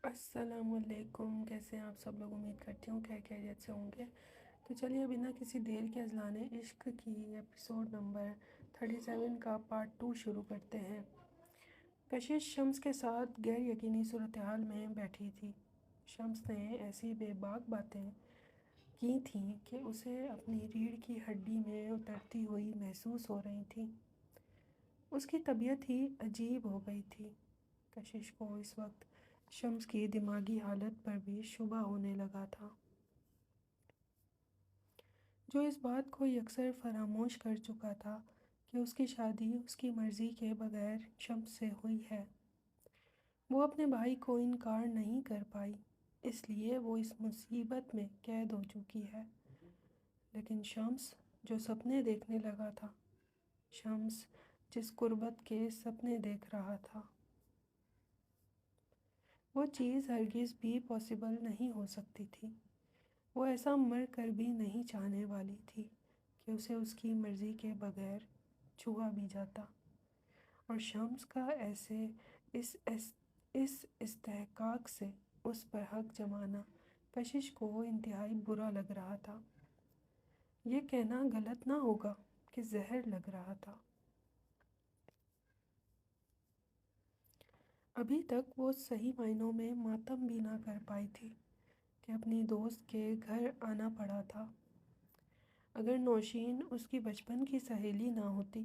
السلام علیکم، کیسے ہیں آپ سب لوگ؟ امید کرتی ہوں کہ خیریت سے ہوں گے۔ تو چلیے بنا کسی دیر کے اذلان عشق کی ایپیسوڈ نمبر 37 کا پارٹ 2 شروع کرتے ہیں۔ کشش شمس کے ساتھ غیر یقینی صورتحال میں بیٹھی تھی۔ شمس نے ایسی بے باک باتیں کی تھیں کہ اسے اپنی ریڑھ کی ہڈی میں اترتی ہوئی محسوس ہو رہی تھیں۔ اس کی طبیعت ہی عجیب ہو گئی تھی۔ کشش کو اس وقت شمس کی دماغی حالت پر بھی شبہ ہونے لگا تھا، جو اس بات کو یکسر فراموش کر چکا تھا کہ اس کی شادی اس کی مرضی کے بغیر شمس سے ہوئی ہے۔ وہ اپنے بھائی کو انکار نہیں کر پائی، اس لیے وہ اس مصیبت میں قید ہو چکی ہے۔ لیکن شمس جو سپنے دیکھنے لگا تھا، شمس جس قربت کے سپنے دیکھ رہا تھا، وہ چیز ہرگز بھی پاسبل نہیں ہو سکتی تھی۔ وہ ایسا مر کر بھی نہیں چاہنے والی تھی کہ اسے اس کی مرضی کے بغیر چھوا بھی جاتا، اور شمس کا اس استحقاق سے اس پر حق جمانا کشش کو انتہائی برا لگ رہا تھا۔ یہ کہنا غلط نہ ہوگا کہ زہر لگ رہا تھا۔ ابھی تک وہ صحیح معنوں میں ماتم بھی نہ کر پائی تھی کہ اپنی دوست کے گھر آنا پڑا تھا۔ اگر نوشین اس کی بچپن کی سہیلی نہ ہوتی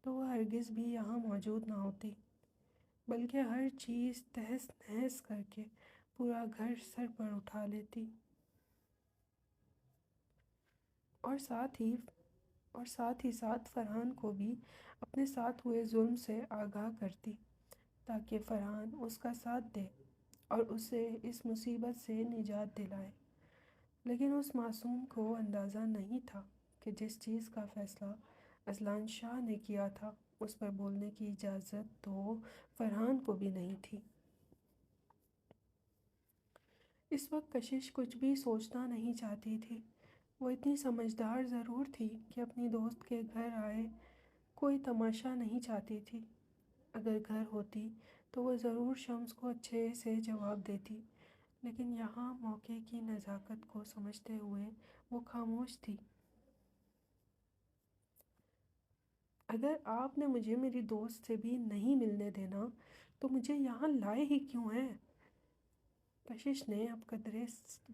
تو وہ ہرگز بھی یہاں موجود نہ ہوتی، بلکہ ہر چیز تہس نہس کر کے پورا گھر سر پر اٹھا لیتی، اور ساتھ ہی ساتھ فرحان کو بھی اپنے ساتھ ہوئے ظلم سے آگاہ کرتی، تاکہ فرحان اس کا ساتھ دے اور اسے اس مصیبت سے نجات دلائے۔ لیکن اس معصوم کو اندازہ نہیں تھا کہ جس چیز کا فیصلہ اذلان شاہ نے کیا تھا، اس پر بولنے کی اجازت تو فرحان کو بھی نہیں تھی۔ اس وقت کشش کچھ بھی سوچنا نہیں چاہتی تھی۔ وہ اتنی سمجھدار ضرور تھی کہ اپنی دوست کے گھر آئے کوئی تماشا نہیں چاہتی تھی۔ اگر گھر ہوتی تو وہ ضرور شمس کو اچھے سے جواب دیتی، لیکن یہاں موقع کی نزاکت کو سمجھتے ہوئے وہ خاموش تھی۔ اگر آپ نے مجھے میری دوست سے بھی نہیں ملنے دینا تو مجھے یہاں لائے ہی کیوں ہیں؟ کشش نے اب قدرے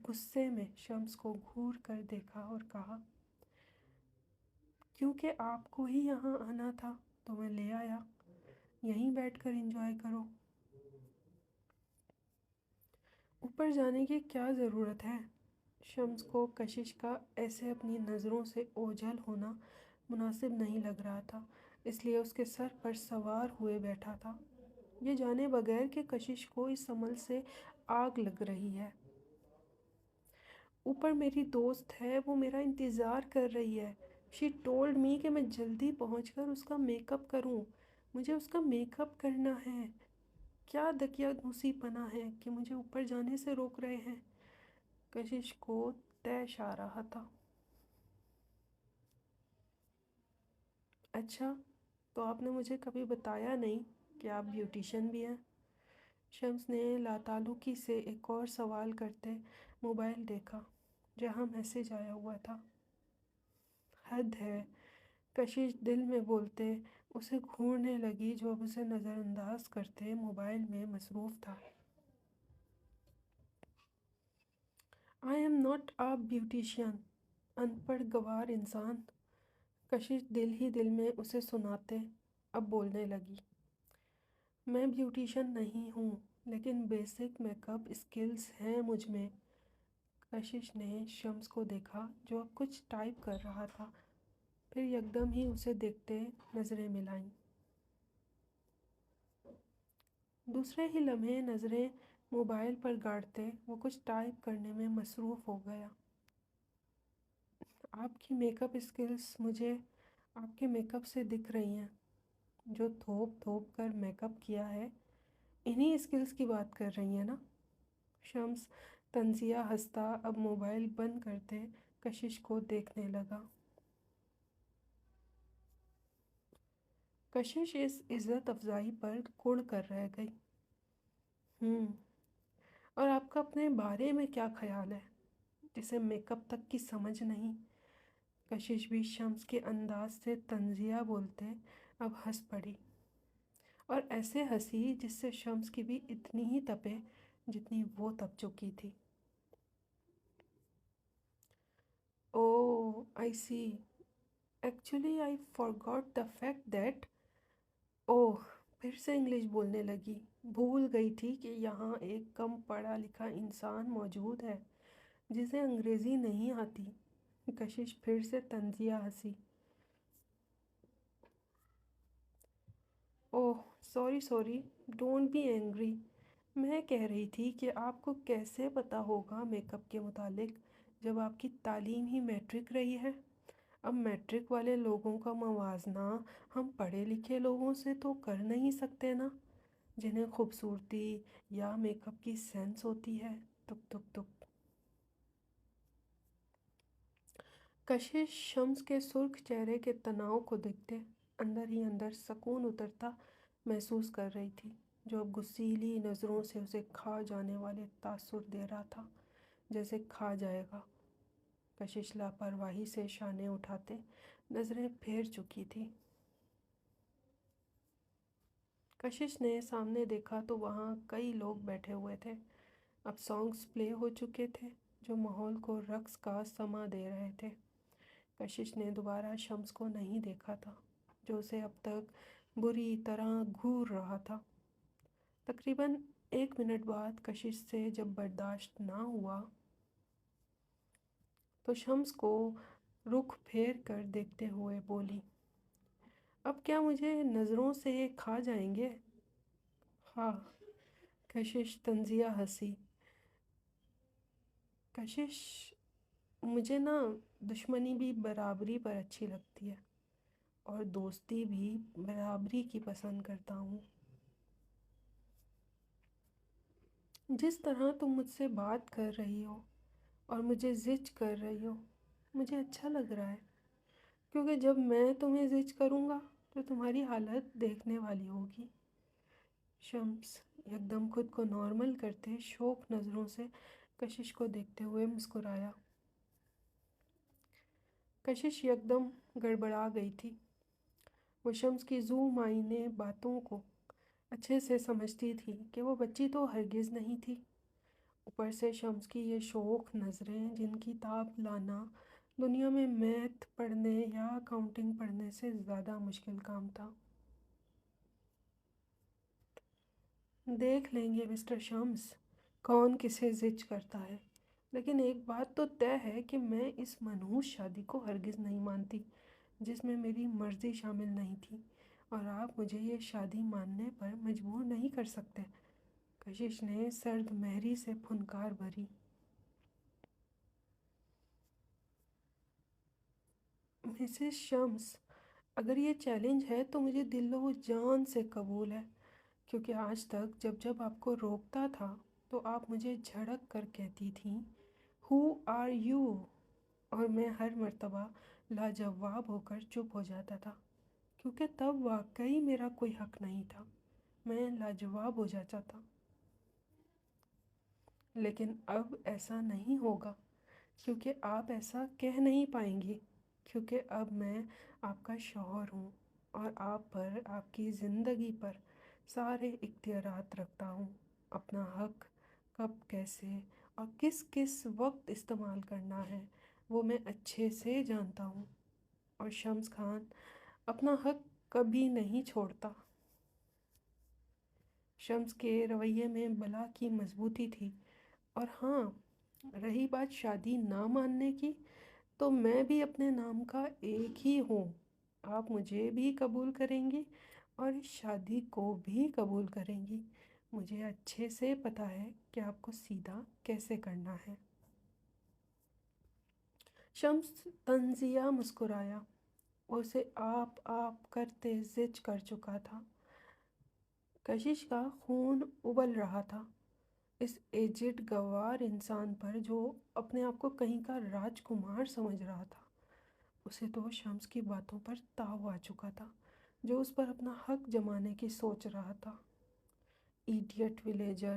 غصے میں شمس کو گھور کر دیکھا اور کہا، کیونکہ آپ کو ہی یہاں آنا تھا تو میں لے آیا، یہیں بیٹھ کر انجوائے کرو۔ اوپر جانے کی کیا ضرورت ہے؟ شمس کو کشش کا ایسے اپنی نظروں سے اوجھل ہونا مناسب نہیں لگ رہا تھا، اس لیے اس کے سر پر سوار ہوئے بیٹھا تھا، یہ جانے بغیر کہ کشش کو اس عمل سے آگ لگ رہی ہے۔ اوپر میری دوست ہے، وہ میرا انتظار کر رہی ہے۔ شی ٹولڈ می کہ میں جلدی پہنچ کر اس کا میک اپ کروں، مجھے اس کا میک اپ کرنا ہے۔ کیا دقیانوسی پنا ہے کہ مجھے اوپر جانے سے روک رہے ہیں؟ کشش کو طیش آ رہا تھا۔ اچھا، تو آپ نے مجھے کبھی بتایا نہیں کہ آپ بیوٹیشین بھی ہیں؟ شمس نے لاتعلقی سے ایک اور سوال کرتے موبائل دیکھا جہاں میسج آیا ہوا تھا۔ حد ہے، کشش دل میں بولتے اسے گھورنے لگی، جو اب اسے نظر انداز کرتے موبائل میں مصروف تھا۔ I am not a beautician، ان پڑھ گوار انسان، کشش دل ہی دل میں اسے سناتے اب بولنے لگی۔ میں بیوٹیشین نہیں ہوں، لیکن بیسک میک اپ اسکلز ہیں مجھ میں۔ کشش نے شمس کو دیکھا جو اب کچھ ٹائپ کر رہا تھا، پھر یکدم ہی اسے دیکھتے نظریں ملائیں۔ دوسرے ہی لمحے نظریں موبائل پر گاڑتے وہ کچھ ٹائپ کرنے میں مصروف ہو گیا۔ آپ کی میک اپ اسکلز مجھے آپ کے میک اپ سے دکھ رہی ہیں، جو تھوپ تھوپ کر میک اپ کیا ہے، انہی اسکلز کی بات کر رہی ہیں نا؟ شمس طنزیہ ہنستا اب موبائل بند کرتے کشش کو دیکھنے لگا۔ کشش اس عزت افزائی پر کڑ کر رہ گئی۔ اور آپ کا اپنے بارے میں کیا خیال ہے جسے میک اپ تک کی سمجھ نہیں؟ کشش بھی شمس کے انداز سے طنزیہ بولتے اب ہنس پڑی، اور ایسے ہنسی جس سے شمس کی بھی اتنی ہی تپے جتنی وہ تپ چکی تھی۔ Oh, I see. Actually, I forgot the fact that. اوہ، پھر سے انگلش بولنے لگی۔ بھول گئی تھی کہ یہاں ایک کم پڑھا لکھا انسان موجود ہے جسے انگریزی نہیں آتی۔ کشش پھر سے طنزیہ ہنسی۔ اوہ، sorry sorry, don't be angry. میں کہہ رہی تھی کہ آپ کو کیسے پتہ ہوگا میک اپ کے متعلق جب آپ کی تعلیم ہی میٹرک رہی ہے؟ اب میٹرک والے لوگوں کا موازنہ ہم پڑھے لکھے لوگوں سے تو کر نہیں سکتے نا، جنہیں خوبصورتی یا میک اپ کی سینس ہوتی ہے۔ تک تک تک کشش شمس کے سرخ چہرے کے تناؤ کو دیکھتے اندر ہی اندر سکون اترتا محسوس کر رہی تھی، جو اب غصیلی نظروں سے اسے کھا جانے والے تاثر دے رہا تھا، جیسے کھا جائے گا۔ کشش لاپرواہی سے شانے اٹھاتے نظریں پھیر چکی تھی۔ کشش نے سامنے دیکھا تو وہاں کئی لوگ بیٹھے ہوئے تھے۔ اب سانگز پلے ہو چکے تھے جو ماحول کو رقص کا سما دے رہے تھے۔ کشش نے دوبارہ شمس کو نہیں دیکھا تھا، جو اسے اب تک بری طرح گھور رہا تھا۔ تقریباً 1 منٹ بعد کشش سے جب برداشت نہ ہوا تو شمس کو رخ پھیر کر دیکھتے ہوئے بولی، اب کیا مجھے نظروں سے کھا جائیں گے؟ ہاں، کشش طنزیہ ہنسی۔ کشش، مجھے نا دشمنی بھی برابری پر اچھی لگتی ہے، اور دوستی بھی برابری کی پسند کرتا ہوں۔ جس طرح تم مجھ سے بات کر رہی ہو اور مجھے زج کر رہی ہو، مجھے اچھا لگ رہا ہے، کیونکہ جب میں تمہیں زج کروں گا تو تمہاری حالت دیکھنے والی ہوگی۔ شمس یکدم خود کو نارمل کرتے شوق نظروں سے کشش کو دیکھتے ہوئے مسکرایا۔ کشش یکدم گڑبڑا گئی تھی۔ وہ شمس کی ذو معنی باتوں کو اچھے سے سمجھتی تھی کہ وہ بچی تو ہرگز نہیں تھی، اوپر سے شمس کی یہ شوق نظریں جن کی تاب لانا دنیا میں میتھ پڑھنے یا اکاؤنٹنگ پڑھنے سے زیادہ مشکل کام تھا۔ دیکھ لیں گے مسٹر شمس، کون کسے زج کرتا ہے، لیکن ایک بات تو طے ہے کہ میں اس منحوس شادی کو ہرگز نہیں مانتی جس میں میری مرضی شامل نہیں تھی، اور آپ مجھے یہ شادی ماننے پر مجبور نہیں کر سکتے۔ کشش نے سرد مہری سے پھنکار بھری۔ مسز شمس، اگر یہ چیلنج ہے تو مجھے دل و جان سے قبول ہے، کیونکہ آج تک جب جب آپ کو روکتا تھا تو آپ مجھے جھڑک کر کہتی تھیں ہو آر یو، اور میں ہر مرتبہ لاجواب ہو کر چپ ہو جاتا تھا، کیونکہ تب واقعی میرا کوئی حق نہیں تھا، میں لاجواب ہو جاتا تھا۔ لیکن اب ایسا نہیں ہوگا، کیونکہ آپ ایسا کہہ نہیں پائیں گی، کیونکہ اب میں آپ کا شوہر ہوں اور آپ پر، آپ کی زندگی پر سارے اختیارات رکھتا ہوں۔ اپنا حق کب، کیسے اور کس کس وقت استعمال کرنا ہے وہ میں اچھے سے جانتا ہوں، اور شمس خان اپنا حق کبھی نہیں چھوڑتا۔ شمس کے رویے میں بلا کی مضبوطی تھی، اور ہاں، رہی بات شادی نہ ماننے کی، تو میں بھی اپنے نام کا ایک ہی ہوں۔ آپ مجھے بھی قبول کریں گی اور اس شادی کو بھی قبول کریں گی۔ مجھے اچھے سے پتہ ہے کہ آپ کو سیدھا کیسے کرنا ہے۔ شمس طنزیہ مسکرایا، وہ اسے آپ کرتے زج کر چکا تھا۔ کشش کا خون ابل رہا تھا اس ایجڈ گوار انسان پر جو اپنے آپ کو کہیں کا راجکمار سمجھ رہا تھا۔ اسے تو شمس کی باتوں پر تاؤ آ چکا تھا، جو اس پر اپنا حق جمانے کی سوچ رہا تھا۔ Idiot villager!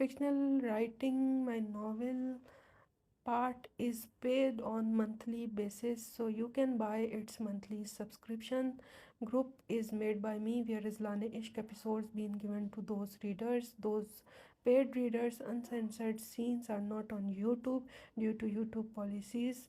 Fictional writing, my novel part is paid on monthly basis, so you can buy its monthly subscription. Group is made by me where Islane Ishq episodes being given to those readers. Those paid readers, uncensored scenes are not on YouTube due to YouTube policies,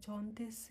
34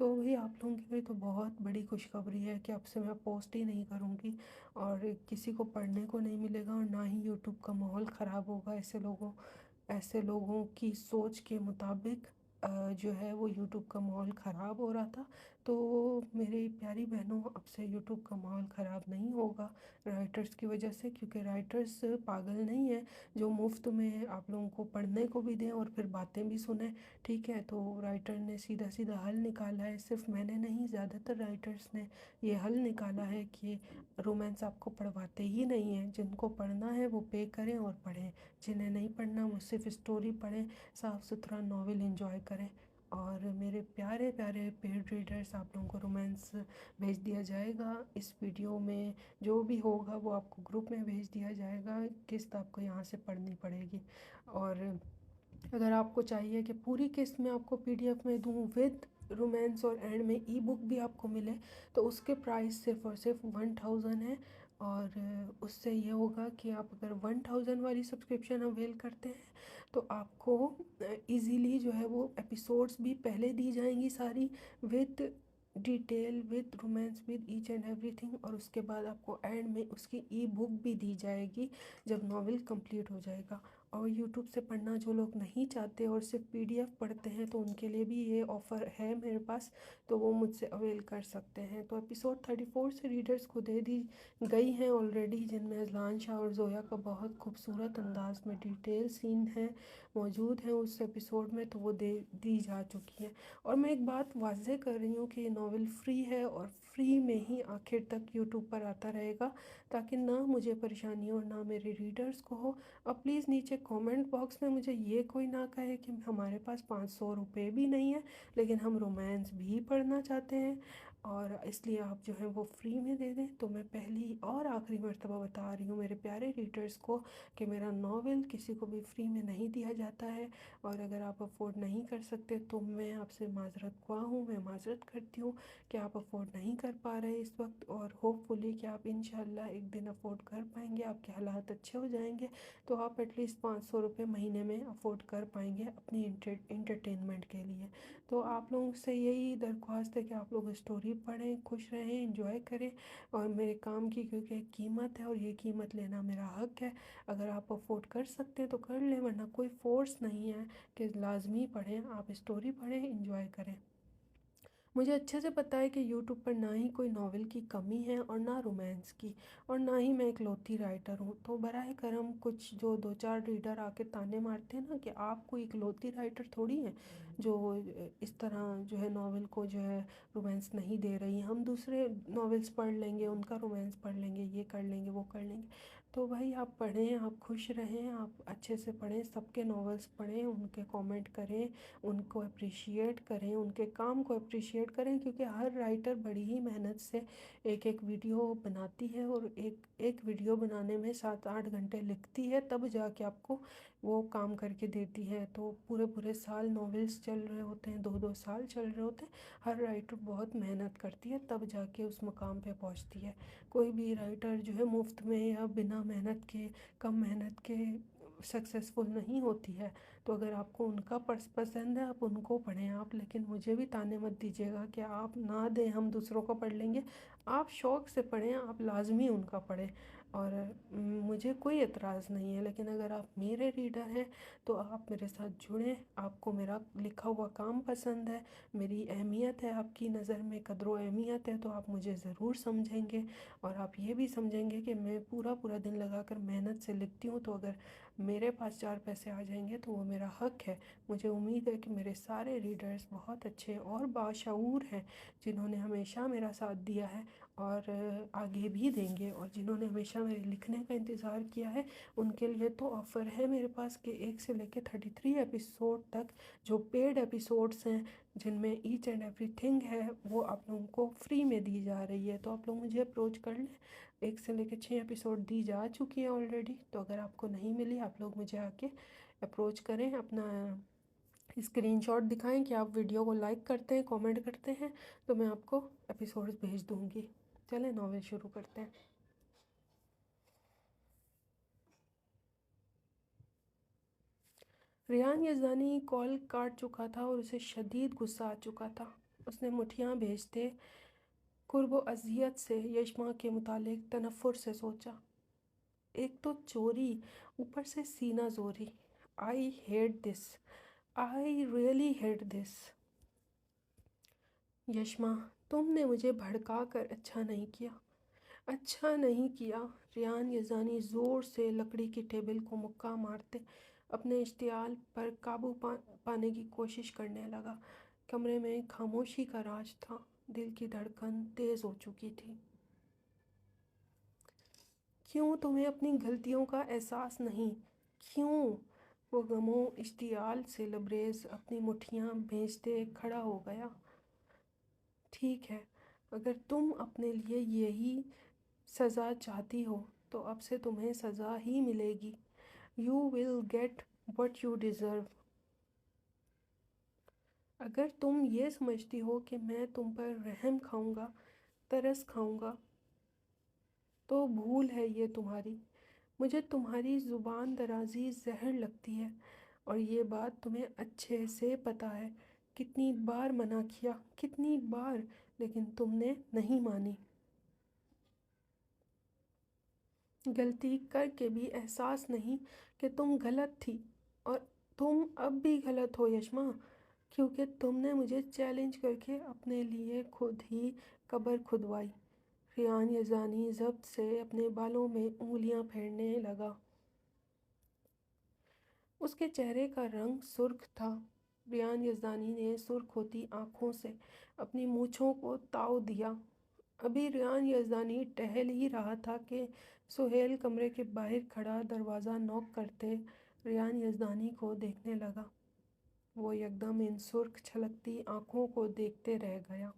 تو وہی آپ لوگوں کے لیے تو بہت بڑی خوشخبری ہے کہ اب سے میں پوسٹ ہی نہیں کروں گی اور کسی کو پڑھنے کو نہیں ملے گا، اور نہ ہی یوٹیوب کا ماحول خراب ہوگا ایسے لوگوں کی سوچ کے مطابق جو ہے وہ یوٹیوب کا ماحول خراب ہو رہا تھا۔ تو میری پیاری بہنوں، اب سے یوٹیوب کا ماحول خراب نہیں ہوگا رائٹرز کی وجہ سے، کیونکہ رائٹرز پاگل نہیں ہیں جو مفت میں آپ لوگوں کو پڑھنے کو بھی دیں اور پھر باتیں بھی سنیں، ٹھیک ہے۔ تو رائٹر نے سیدھا سیدھا حل نکالا ہے، صرف میں نے نہیں، زیادہ تر رائٹرز نے یہ حل نکالا ہے کہ رومانس آپ کو پڑھواتے ہی نہیں ہیں، جن کو پڑھنا ہے وہ پے کریں اور پڑھیں، جنہیں نہیں پڑھنا وہ صرف اسٹوری پڑھیں، صاف ستھرا ناول انجوائے کریں۔ اور میرے پیارے پیارے پیڈ ریڈرز، آپ لوگوں کو رومانس بھیج دیا جائے گا اس ویڈیو میں، جو بھی ہوگا وہ آپ کو گروپ میں بھیج دیا جائے گا، قسط آپ کو یہاں سے پڑھنی پڑے گی۔ اور اگر آپ کو چاہیے کہ پوری قسط میں آپ کو PDF میں دوں ود رومانس اور اینڈ میں ای بک بھی آپ کو ملے، تو اس کے پرائس صرف اور صرف 1000 ہے۔ اور اس سے یہ ہوگا کہ آپ اگر 1000 والی سبسکرپشن اویل کرتے ہیں تو آپ کو ایزیلی جو ہے وہ ایپیسوڈز بھی پہلے دی جائیں گی ساری، with detail, with romance, with each and every thing, اور اس کے بعد آپ کو اینڈ میں اس کی ای بک بھی دی جائے گی جب ناول کمپلیٹ ہو جائے گا۔ اور یوٹیوب سے پڑھنا جو لوگ نہیں چاہتے اور صرف PDF پڑھتے ہیں تو ان کے لیے بھی یہ آفر ہے میرے پاس، تو وہ مجھ سے اویل کر سکتے ہیں۔ تو ایپیسوڈ 34 سے ریڈرز کو دے دی گئی ہیں آلریڈی، جن میں اذلان شاہ اور زویا کا بہت خوبصورت انداز میں ڈیٹیل سین ہیں موجود ہیں اس ایپیسوڈ میں، تو وہ دی جا چکی ہیں۔ اور میں ایک بات واضح کر رہی ہوں کہ یہ ناول فری ہے اور فری میں ہی آخر تک یوٹیوب پر آتا رہے گا، تاکہ نہ مجھے پریشانی اور نہ میرے ریڈرز کو ہو۔ اب پلیز نیچے کومنٹ باکس میں مجھے یہ کوئی نہ کہے کہ ہمارے پاس 500 روپے بھی نہیں ہے لیکن ہم رومانس بھی پڑھنا چاہتے ہیں اور اس لیے آپ جو ہے وہ فری میں دے دیں۔ تو میں پہلی اور آخری مرتبہ بتا رہی ہوں میرے پیارے ریڈرز کو کہ میرا ناول کسی کو بھی فری میں نہیں دیا جاتا ہے، اور اگر آپ افورڈ نہیں کر سکتے تو میں آپ سے معذرت خواہ ہوں، میں معذرت کرتی ہوں کہ آپ افورڈ نہیں کر پا رہے اس وقت، اور ہوپ فلی کہ آپ انشاءاللہ ایک دن افورڈ کر پائیں گے، آپ کے حالات اچھے ہو جائیں گے تو آپ ایٹ لیسٹ 500 روپے مہینے میں افورڈ کر پائیں گے اپنی انٹرٹینمنٹ کے لیے۔ تو آپ لوگوں سے یہی درخواست ہے کہ آپ لوگ اسٹوری پڑھیں، خوش رہیں، انجوائے کریں، اور میرے کام کی کیونکہ ایک قیمت ہے اور یہ قیمت لینا میرا حق ہے۔ اگر آپ افورڈ کر سکتے ہیں تو کر لیں، ورنہ کوئی فورس نہیں ہے کہ لازمی پڑھیں، آپ اسٹوری پڑھیں، انجوائے کریں۔ مجھے اچھے سے پتہ ہے کہ یوٹیوب پر نہ ہی کوئی ناول کی کمی ہے اور نہ رومانس کی، اور نہ ہی میں اکلوتی رائٹر ہوں، تو براہ کرم کچھ جو 2-4 ریڈر آ کے تانے مارتے ہیں نا کہ آپ کوئی اکلوتی رائٹر تھوڑی ہیں جو اس طرح جو ہے ناول کو جو ہے رومانس نہیں دے رہی، ہم دوسرے ناولس پڑھ لیں گے، ان کا رومانس پڑھ لیں گے، یہ کر لیں گے، وہ کر لیں گے۔ تو بھائی آپ پڑھیں، آپ خوش رہیں، آپ اچھے سے پڑھیں، سب کے ناولس پڑھیں، ان کے کامنٹ کریں، ان کو اپریشیٹ کریں، ان کے کام کو اپریشیٹ کریں، کیونکہ ہر رائٹر بڑی ہی محنت سے ایک ویڈیو بناتی ہے اور ایک ویڈیو بنانے میں 7-8 گھنٹے لکھتی ہے، تب جا کے آپ کو وہ کام کر کے دیتی ہے۔ تو پورے سال ناولس چل رہے ہوتے ہیں، 2-2 سال چل رہے ہوتے ہیں، ہر رائٹر بہت محنت کرتی ہے تب جا کے اس مقام پہ پہنچتی ہے۔ کوئی بھی رائٹر جو ہے مفت میں یا بنا محنت کے، کم محنت کے سکسیسفل نہیں ہوتی ہے۔ تو اگر آپ کو ان کا پسند ہے آپ ان کو پڑھیں، آپ لیکن مجھے بھی تانے مت دیجیے گا کہ آپ نہ دیں، ہم دوسروں کو پڑھ لیں گے۔ آپ شوق سے پڑھیں، آپ لازمی ان کا پڑھیں، اور مجھے کوئی اعتراض نہیں ہے، لیکن اگر آپ میرے ریڈر ہیں تو آپ میرے ساتھ جڑیں، آپ کو میرا لکھا ہوا کام پسند ہے، میری اہمیت ہے آپ کی نظر میں، قدر و اہمیت ہے، تو آپ مجھے ضرور سمجھیں گے، اور آپ یہ بھی سمجھیں گے کہ میں پورا دن لگا کر محنت سے لکھتی ہوں، تو اگر میرے پاس 4 پیسے آ جائیں گے تو وہ میرا حق ہے۔ مجھے امید ہے کہ میرے سارے ریڈرز بہت اچھے اور باشعور ہیں، جنہوں نے ہمیشہ میرا ساتھ دیا ہے اور آگے بھی دیں گے، اور جنہوں نے ہمیشہ میرے لکھنے کا انتظار کیا ہے ان کے لیے تو آفر ہے میرے پاس کہ 1 سے لے کے 33 ایپیسوڈ تک جو پیڈ ایپیسوڈز ہیں، جن میں ایچ اینڈ ایوری تھنگ ہے، وہ آپ لوگوں کو فری میں دی جا رہی ہے۔ تو آپ لوگ مجھے اپروچ کر لیں، 1 سے لے کے 6 ایپیسوڈ دی جا چکی ہے آلریڈی، تو اگر آپ کو نہیں ملی آپ لوگ مجھے آ کے اپروچ کریں، اپنا اسکرین شاٹ دکھائیں کہ آپ ویڈیو کو لائک کرتے ہیں، کامنٹ کرتے ہیں، تو میں آپ کو ایپیسوڈز بھیج دوں گی۔ چلیں ناول شروع کرتے ہیں۔ ریحان یزدانی کال کاٹ چکا تھا اور اسے شدید غصہ آ چکا تھا۔ اس نے مٹھیاں بھیجتے قرب و اذیت سے یشما کے متعلق تنفر سے سوچا۔ ایک تو چوری، اوپر سے سینہ زوری۔ I hate this, I really hate this. Yashma, تم نے مجھے بھڑکا کر اچھا نہیں کیا، اچھا نہیں کیا۔ ریان یزدانی زور سے لکڑی کی ٹیبل کو مکہ مارتے اپنے اشتعال پر قابو پانے کی کوشش کرنے لگا۔ کمرے میں خاموشی کا راج تھا، دل کی دھڑکن تیز ہو چکی تھی۔ کیوں تمہیں اپنی غلطیوں کا احساس نہیں؟ کیوں؟ وہ غم و اشتعال سے لبریز اپنی مٹھیاں بھیجتے کھڑا ہو گیا۔ ٹھیک ہے، اگر تم اپنے لیے یہی سزا چاہتی ہو تو اب سے تمہیں سزا ہی ملے گی۔ You will get what you deserve۔ اگر تم یہ سمجھتی ہو کہ میں تم پر رحم کھاؤں گا، ترس کھاؤں گا، تو بھول ہے یہ تمہاری۔ مجھے تمہاری زبان درازی زہر لگتی ہے، اور یہ بات تمہیں اچھے سے پتہ ہے۔ کتنی بار منع کیا، کتنی بار، لیکن تم نے نہیں مانی۔ غلطی کر کے بھی احساس نہیں کہ تم غلط تھی، اور تم اب بھی غلط ہو یشما، کیونکہ تم نے مجھے چیلنج کر کے اپنے لیے خود ہی قبر کھدوائی۔ ریان یزدانی ضبط سے اپنے بالوں میں انگلیاں پھیرنے لگا۔ اس کے چہرے کا رنگ سرخ تھا۔ ریان یزدانی نے سرخ ہوتی آنکھوں سے اپنی مونچھوں کو تاؤ دیا۔ ابھی ریان یزدانی ٹہل ہی رہا تھا کہ سہیل کمرے کے باہر کھڑا دروازہ نوک کرتے ریان یزدانی کو دیکھنے لگا۔ وہ یکدم ان سرخ چھلکتی آنکھوں کو دیکھتے رہ گیا۔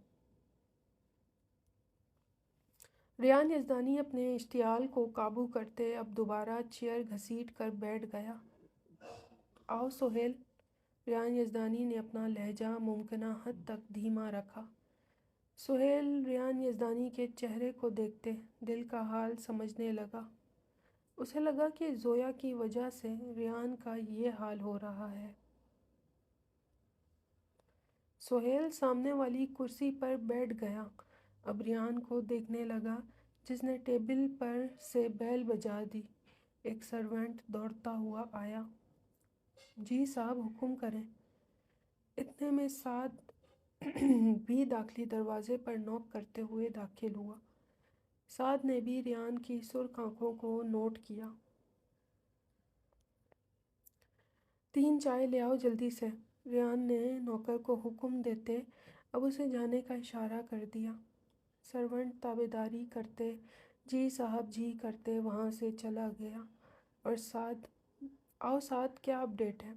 ریان یزدانی اپنے اشتعال کو قابو کرتے اب دوبارہ چیئر گھسیٹ کر بیٹھ گیا۔ آؤ سہیل۔ ریان یزدانی نے اپنا لہجہ ممکنہ حد تک دھیما رکھا۔ سہیل ریان یزدانی کے چہرے کو دیکھتے دل کا حال سمجھنے لگا۔ اسے لگا کہ زویا کی وجہ سے ریان کا یہ حال ہو رہا ہے۔ سہیل سامنے والی کرسی پر بیٹھ گیا۔ اب ریان کو دیکھنے لگا، جس نے ٹیبل پر سے بیل بجا دی۔ ایک سرونٹ دوڑتا ہوا آیا۔ جی صاحب، حکم کریں۔ اتنے میں سعد بھی داخلی دروازے پر نوک کرتے ہوئے داخل ہوا۔ سعد نے بھی ریان کی سرخ آنکھوں کو نوٹ کیا۔ 3 چائے لے آؤ جلدی سے۔ ریان نے نوکر کو حکم دیتے اب اسے جانے کا اشارہ کر دیا۔ سرونٹ تابعداری کرتے جی صاحب جی کرتے وہاں سے چلا گیا۔ اور آؤ سعد، کیا اپڈیٹ ہے؟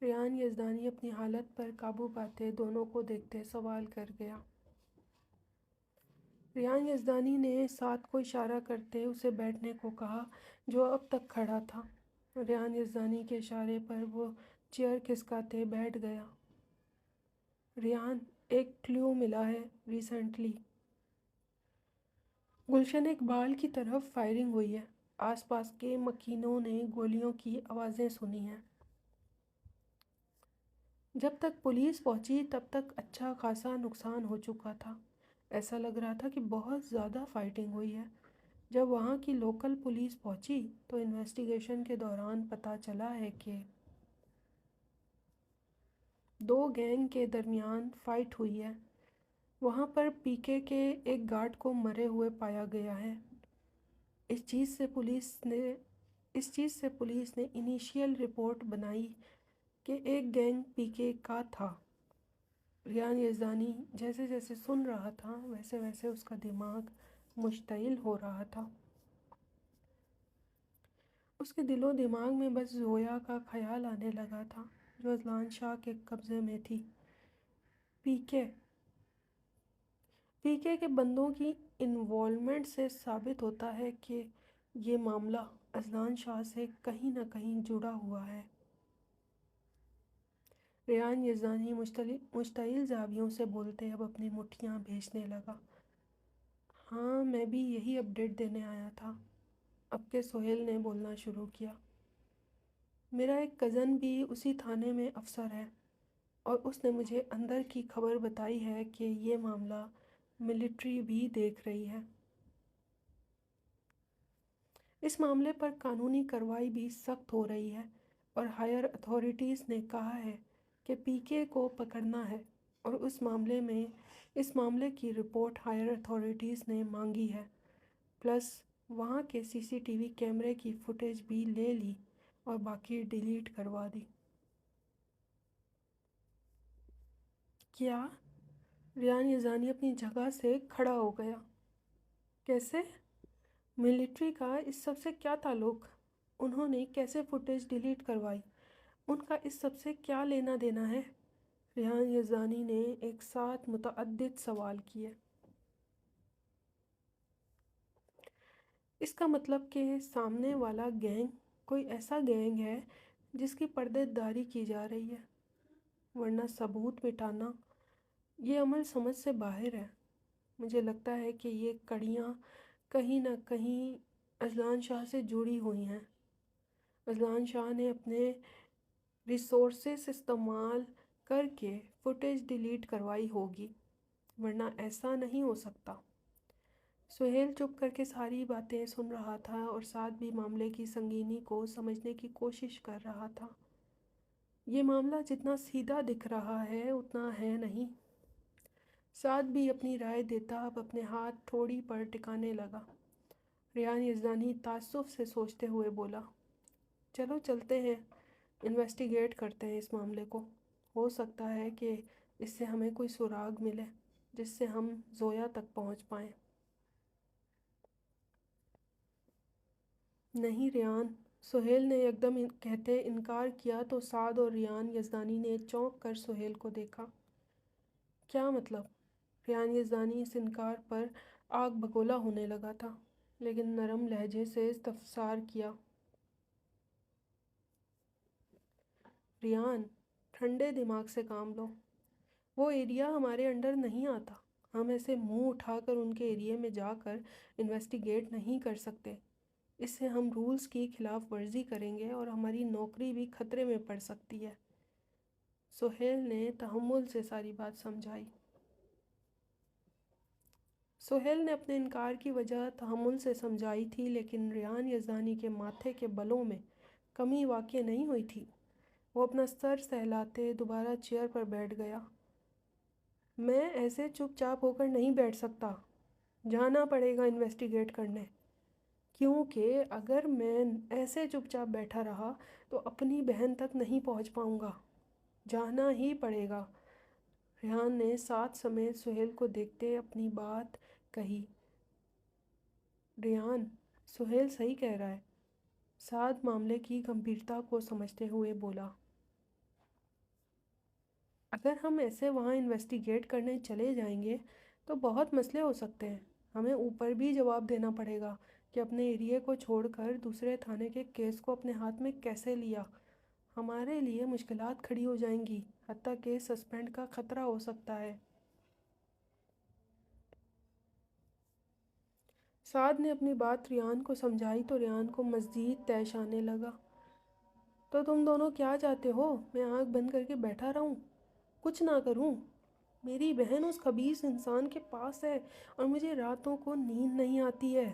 ریان یزدانی اپنی حالت پر قابو پاتے دونوں کو دیکھتے سوال کر گیا۔ ریان یزدانی نے سعد کو اشارہ کرتے اسے بیٹھنے کو کہا، جو اب تک کھڑا تھا۔ ریان یزدانی کے اشارے پر وہ چیئر کھسکاتے بیٹھ گیا۔ ریان، ایک کلیو ملا ہے ریسنٹلی۔ گلشن اقبال کی طرف فائرنگ ہوئی ہے۔ آس پاس کے مکینوں نے گولیوں کی آوازیں سنی ہیں۔ جب تک پولیس پہنچی تب تک اچھا خاصا نقصان ہو چکا تھا۔ ایسا لگ رہا تھا کہ بہت زیادہ فائٹنگ ہوئی ہے۔ جب وہاں کی لوکل پولیس پہنچی تو انویسٹیگیشن کے دوران پتہ چلا ہے کہ 2 گینگ کے درمیان فائٹ ہوئی ہے۔ وہاں پر پی کے ایک گارڈ کو مرے ہوئے پایا گیا ہے۔ اس چیز سے پولیس نے انیشیل رپورٹ بنائی کہ ایک گینگ پی کے کا تھا۔ ریان یزدانی جیسے جیسے سن رہا تھا ویسے ویسے اس کا دماغ مشتعل ہو رہا تھا۔ اس کے دل و دماغ میں بس زویا کا خیال آنے لگا تھا، جو اذلان شاہ کے قبضے میں تھی۔ پی کے بندوں کی انوالومنٹ سے ثابت ہوتا ہے کہ یہ معاملہ اذلان شاہ سے کہیں نہ کہیں جڑا ہوا ہے۔ ریان یزدانی مشتعل زاویوں سے بولتے اب اپنی مٹھیاں بھیجنے لگا۔ ہاں، میں بھی یہی اپڈیٹ دینے آیا تھا۔ اب کے سہیل نے بولنا شروع کیا۔ میرا ایک کزن بھی اسی تھانے میں افسر ہے۔ اور اس نے مجھے اندر کی خبر بتائی ہے کہ یہ معاملہ ملٹری بھی دیکھ رہی ہے۔ اس معاملے پر قانونی کارروائی بھی سخت ہو رہی ہے اور ہائر اتھارٹیز نے کہا ہے کہ پی کے کو پکڑنا ہے، اور اس معاملے کی رپورٹ ہائر اتھارٹیز نے مانگی ہے، پلس وہاں کے سی سی ٹی وی کیمرے کی فوٹیج بھی لے لی اور باقی ڈیلیٹ کروا دی۔ کیا؟ ریان یزدانی اپنی جگہ سے کھڑا ہو گیا۔ کیسے؟ ملٹری کا اس سب سے کیا تعلق؟ انہوں نے کیسے فوٹیج ڈیلیٹ کروائی؟ ان کا اس سب سے کیا لینا دینا ہے؟ ریان یزدانی نے ایک ساتھ متعدد سوال کیے۔ اس کا مطلب کہ سامنے والا گینگ کوئی ایسا گینگ ہے جس کی پردے داری کی جا رہی ہے، ورنہ ثبوت مٹانا یہ عمل سمجھ سے باہر ہے۔ مجھے لگتا ہے کہ یہ کڑیاں کہیں نہ کہیں اذلان شاہ سے جڑی ہوئی ہیں۔ اذلان شاہ نے اپنے ریسورسز استعمال کر کے فوٹیج ڈیلیٹ کروائی ہوگی، ورنہ ایسا نہیں ہو سکتا۔ سہیل چپ کر کے ساری باتیں سن رہا تھا اور ساتھ بھی معاملے کی سنگینی کو سمجھنے کی کوشش کر رہا تھا۔ یہ معاملہ جتنا سیدھا دکھ رہا ہے اتنا ہے نہیں۔ ساتھ بھی اپنی رائے دیتا اب اپنے ہاتھ ٹھوڑی پر ٹکانے لگا۔ ریان یزدانی تعصب سے سوچتے ہوئے بولا، چلو چلتے ہیں، انویسٹیگیٹ کرتے ہیں اس معاملے کو۔ ہو سکتا ہے کہ اس سے ہمیں کوئی سراغ ملے جس سے ہم زویا تک پہنچ پائیں۔ نہیں ریان، سہیل نے یکدم کہتے انکار کیا تو سعد اور ریان یزدانی نے چونک کر سہیل کو دیکھا۔ کیا مطلب؟ ریان یزدانی اس انکار پر آگ بگولا ہونے لگا تھا، لیکن نرم لہجے سے استفسار کیا۔ ریان، ٹھنڈے دماغ سے کام لو۔ وہ ایریا ہمارے انڈر نہیں آتا۔ ہم ایسے منہ اٹھا کر ان کے ایریے میں جا کر انویسٹیگیٹ نہیں کر سکتے۔ اس سے ہم رولز کی خلاف ورزی کریں گے اور ہماری نوکری بھی خطرے میں پڑ سکتی ہے۔ سہیل نے تحمل سے ساری بات سمجھائی۔ سہیل نے اپنے انکار کی وجہ تحمل سے سمجھائی تھی، لیکن ریان یزدانی کے ماتھے کے بلوں میں کمی واقع نہیں ہوئی تھی۔ وہ اپنا سر سہلاتے دوبارہ چیئر پر بیٹھ گیا۔ میں ایسے چپ چاپ ہو کر نہیں بیٹھ سکتا، جانا پڑے گا انویسٹیگیٹ کرنے، کیونکہ اگر میں ایسے چپ چاپ بیٹھا رہا تو اپنی بہن تک نہیں پہنچ پاؤں گا، جانا ہی پڑے گا۔ ریحان نے ساتھ سمیت سہیل کو دیکھتے اپنی بات کہی۔ ریحان، سہیل صحیح کہہ رہا ہے، سعد معاملے کی گمبھیرتا کو سمجھتے ہوئے بولا۔ اگر ہم ایسے وہاں انویسٹیگیٹ کرنے چلے جائیں گے تو بہت مسئلے ہو سکتے ہیں۔ ہمیں اوپر بھی جواب دینا پڑے گا کہ اپنے ایریے کو چھوڑ کر دوسرے تھانے کے کیس کو اپنے ہاتھ میں کیسے لیا۔ ہمارے لیے مشکلات کھڑی ہو جائیں گی، حتیٰ کہ سسپینڈ کا خطرہ ہو سکتا ہے۔ سعد نے اپنی بات ریان کو سمجھائی تو ریان کو مزید طیش آنے لگا۔ تو تم دونوں کیا چاہتے ہو؟ میں آنکھ بند کر کے بیٹھا رہوں، کچھ نہ کروں؟ میری بہن اس خبیث انسان کے پاس ہے اور مجھے راتوں کو نیند نہیں آتی ہے۔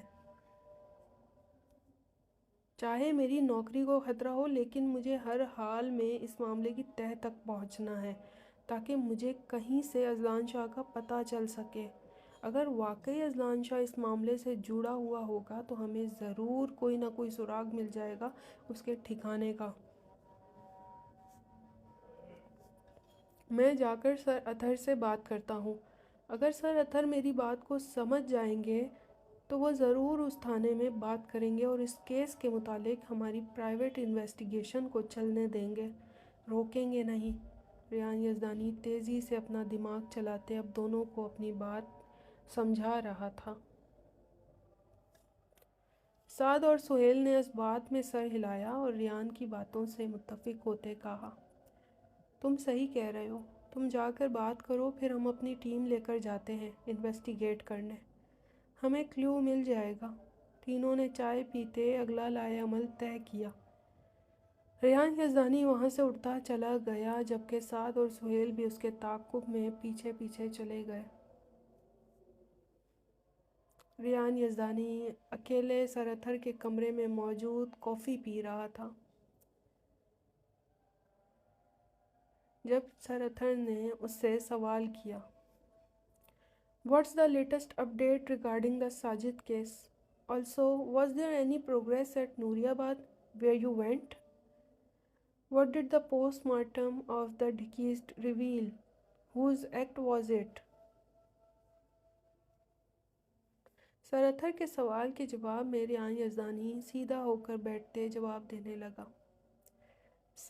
چاہے میری نوکری کو خطرہ ہو، لیکن مجھے ہر حال میں اس معاملے کی تہہ تک پہنچنا ہے تاکہ مجھے کہیں سے اذلان شاہ کا پتہ چل سکے۔ اگر واقعی اذلان شاہ اس معاملے سے جڑا ہوا ہوگا تو ہمیں ضرور کوئی نہ کوئی سراغ مل جائے گا اس کے ٹھکانے کا۔ میں جا کر سر اطہر سے بات کرتا ہوں۔ اگر سر اطہر میری بات کو سمجھ جائیں گے تو وہ ضرور اس تھانے میں بات کریں گے اور اس کیس کے متعلق ہماری پرائیویٹ انویسٹیگیشن کو چلنے دیں گے، روکیں گے نہیں۔ ریان یزدانی تیزی سے اپنا دماغ چلاتے اب دونوں کو اپنی بات سمجھا رہا تھا۔ سعد اور سہیل نے اس بات میں سر ہلایا اور ریان کی باتوں سے متفق ہوتے کہا، تم صحیح کہہ رہے ہو، تم جا کر بات کرو، پھر ہم اپنی ٹیم لے کر جاتے ہیں انویسٹیگیٹ کرنے، ہمیں کلیو مل جائے گا۔ تینوں نے چائے پیتے اگلا لائے عمل طے کیا۔ ریان یزدانی وہاں سے اٹھتا چلا گیا جبکہ سعد اور سہیل بھی اس کے تعاقب میں پیچھے پیچھے چلے گئے۔ ریان یزدانی اکیلے سر اتھر کے کمرے میں موجود کافی پی رہا تھا جب سر اتھر نے اس سے سوال کیا، "What's the latest update regarding the Sajid case? Also, was there any progress at Nooriabad where you went? What did the post-mortem of the deceased reveal? Whose act was it?" سر اتھر کے سوال کے جواب میں ریان یزدانی سیدھا ہو کر بیٹھتے جواب دینے لگا،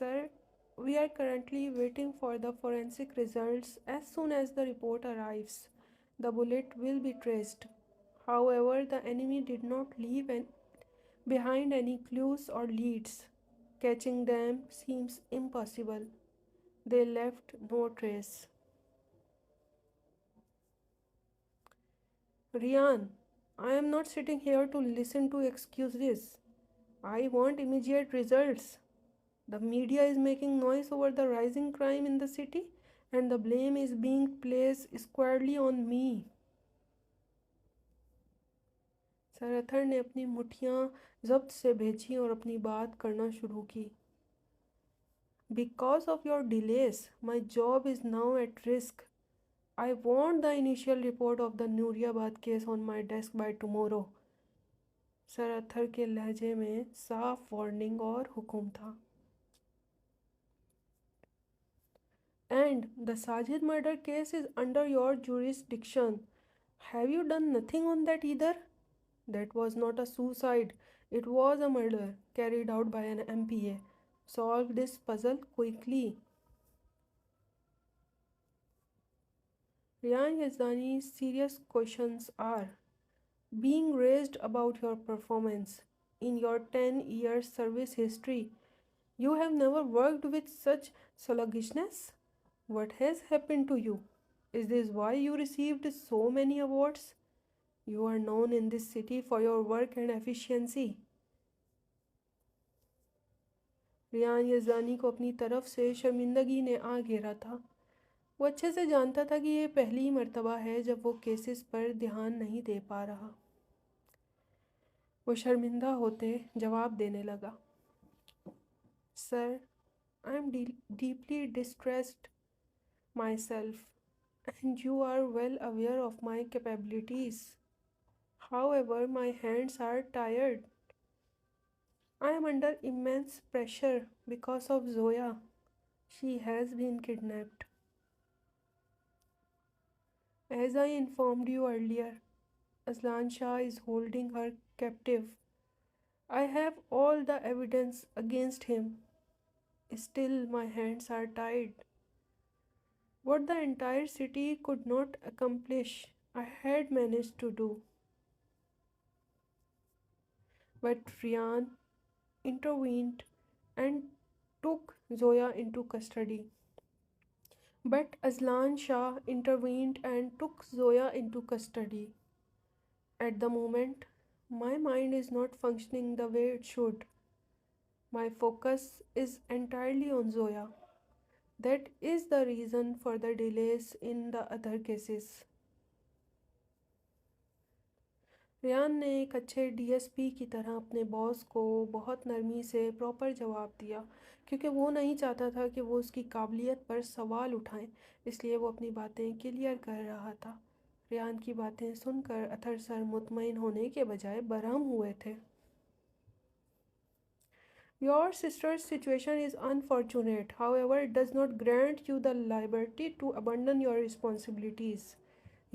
"Sir, we are currently waiting for the forensic results. As soon as the report arrives, the bullet will be traced. However, the enemy did not leave behind any clues or leads. Catching them seems impossible. They left no trace." Rian, I am not sitting here to listen to excuses. I want immediate results. The media is making noise over the rising crime in the city, and the blame is being placed squarely on me. سر اتھر نے اپنی مٹھیاں ضبط سے بھیجی اور اپنی بات کرنا شروع کی۔ "Because of your delays, my job is now at risk. I want the initial report of the Nooriabad case on my desk by tomorrow." سر اتھر کے لہجے میں صاف وارننگ اور حکم تھا۔ "And the Sajid murder case is under your jurisdiction. Have you done nothing on that either? That was not a suicide. It was a murder carried out by an MPA. Solve this puzzle quickly." Rian Yazdani's serious questions are being raised about your performance. In your 10 years service history, you have never worked with such sluggishness. What has happened to you? Is this why you received so many awards? You are known in this city for your work and efficiency. Rayan Yazdani کو اپنی طرف سے شرمندگی نے آ گھیرا تھا۔ وہ اچھے سے جانتا تھا کہ یہ پہلی مرتبہ ہے جب وہ کیسز پر دھیان نہیں دے پا رہا۔ وہ شرمندہ ہوتے جواب دینے لگا، "Sir, I am deeply distressed myself, and you are well aware of my capabilities. However, my hands are tired. I am under immense pressure because of Zoya. She has been kidnapped. As I informed you earlier, Aslan Shah is holding her captive. I have all the evidence against him. Still, my hands are tied. What the entire city could not accomplish, I had managed to do." But Rian intervened and took Zoya into custody. But Aslan Shah intervened and took Zoya into custody. At the moment, my mind is not functioning the way it should. My focus is entirely on Zoya. That is the reason for the delays in the other cases. Rayan نے ایک اچھے D S P کی طرح اپنے باس کو بہت نرمی سے پراپر جواب دیا کیونکہ وہ نہیں چاہتا تھا کہ وہ اس کی قابلیت پر سوال اٹھائیں، اس لیے وہ اپنی باتیں کلیئر کر رہا تھا۔ ریان کی باتیں سن کر اتھر سر مطمئن ہونے کے بجائے برہم ہوئے تھے۔ "Your sister's situation is unfortunate. However, it does not grant you the liberty to abandon your responsibilities.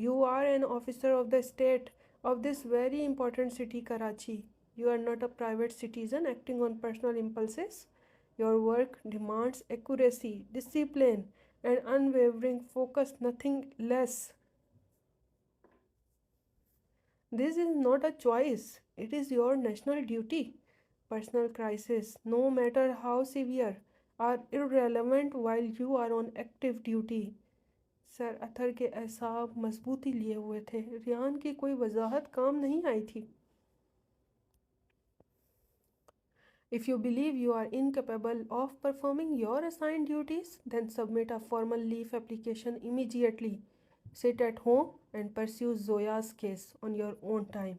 You are an officer of the state of this very important city, Karachi. You are not a private citizen acting on personal impulses. Your work demands accuracy, discipline, and unwavering focus, nothing less. This is not a choice. It is your national duty. Personal crises, no matter how severe, are irrelevant while you are on active duty." سر اتھر کے اعصاب مضبوطی لیے ہوئے تھے۔ ریان کی کوئی وضاحت کام نہیں آئی تھی۔ If you believe you are incapable of performing your assigned duties, then submit a formal leave application immediately. Sit at home and pursue Zoya's case on your own time.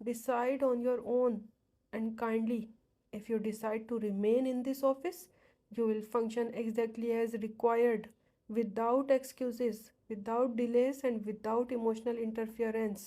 decide on your own and kindly. If you decide to remain in this office, you will function exactly as required, without excuses, without delays, and without emotional interference.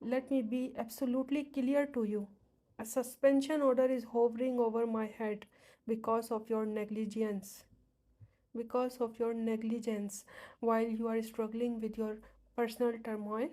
Let me be absolutely clear to you. A suspension order is hovering over my head because of your negligence. Because of your negligence while you are struggling with your personal turmoil.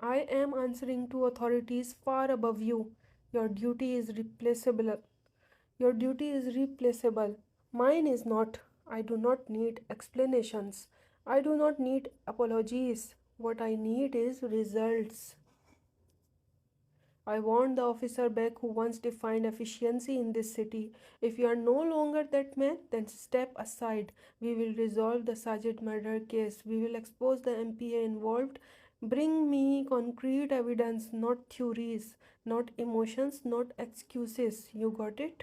I am answering to authorities far above you. Your duty is replaceable. Your duty is replaceable. Mine is not. I do not need explanations. I do not need apologies. What I need is results. I want the officer back who once defined efficiency in this city. If you are no longer that man, then step aside. We will resolve the Sajid murder case. We will expose the MPA involved. Bring me concrete evidence, not theories, not emotions, not excuses. You got it?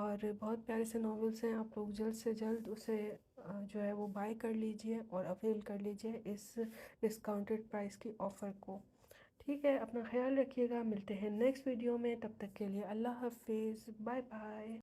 اور بہت پیارے سے novels ہیں، آپ لوگ جلد سے جلد اسے جو ہے وہ بائی کر لیجئے اور اویل کر لیجئے اس ڈسکاؤنٹڈ پرائس کی آفر کو۔ ٹھیک ہے، اپنا خیال رکھیے گا، ملتے ہیں نیکسٹ ویڈیو میں، تب تک کے لیے اللہ حافظ، بائے بائے۔